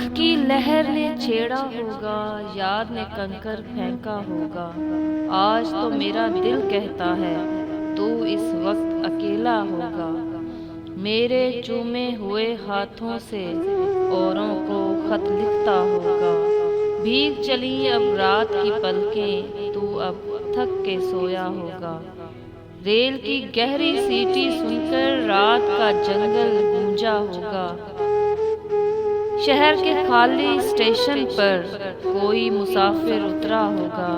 की लहर ने छेड़ा होगा, याद ने कंकर फेंका होगा। आज तो मेरा दिल कहता है तू इस वक्त अकेला होगा। मेरे चूमे हुए हाथों से औरों को खत लिखता होगा। भीग चली अब रात की पलकें, तू अब थक के सोया होगा। रेल की गहरी सीटी सुनकर रात का जंगल गूंजा होगा। शहर के खाली स्टेशन पर कोई मुसाफिर उतरा होगा।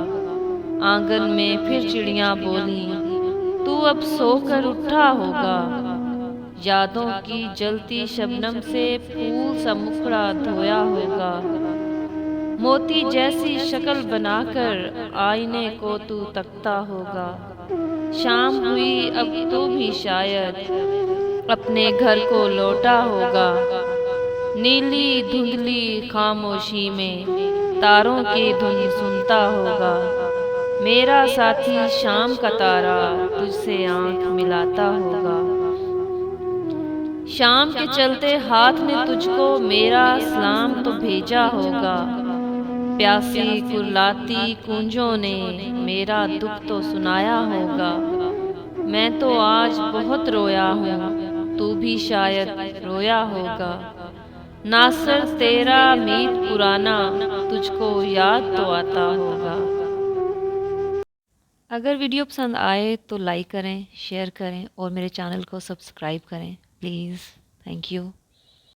आंगन में फिर चिड़ियां बोली, तू अब सोकर उठा होगा। यादों की जलती शबनम से फूल सा मुखड़ा धोया होगा। मोती जैसी शक्ल बनाकर आईने को तू तकता होगा। शाम हुई अब तू भी शायद अपने घर को लौटा होगा। नीली धुंधली खामोशी में तारों की धुन सुनता होगा। मेरा साथी शाम का तारा तुझसे आंख मिलाता होगा। शाम के चलते हाथ ने तुझको मेरा सलाम तो भेजा होगा। प्यासी कुर्लाती कूंजों ने मेरा दुख तो सुनाया होगा। मैं तो आज बहुत रोया हूँ, तू भी शायद रोया होगा। नासर तेरा मीत पुराना तुझको याद तो आता होगा। अगर वीडियो पसंद आए तो लाइक करें, शेयर करें और मेरे चैनल को सब्सक्राइब करें प्लीज़। Thank you.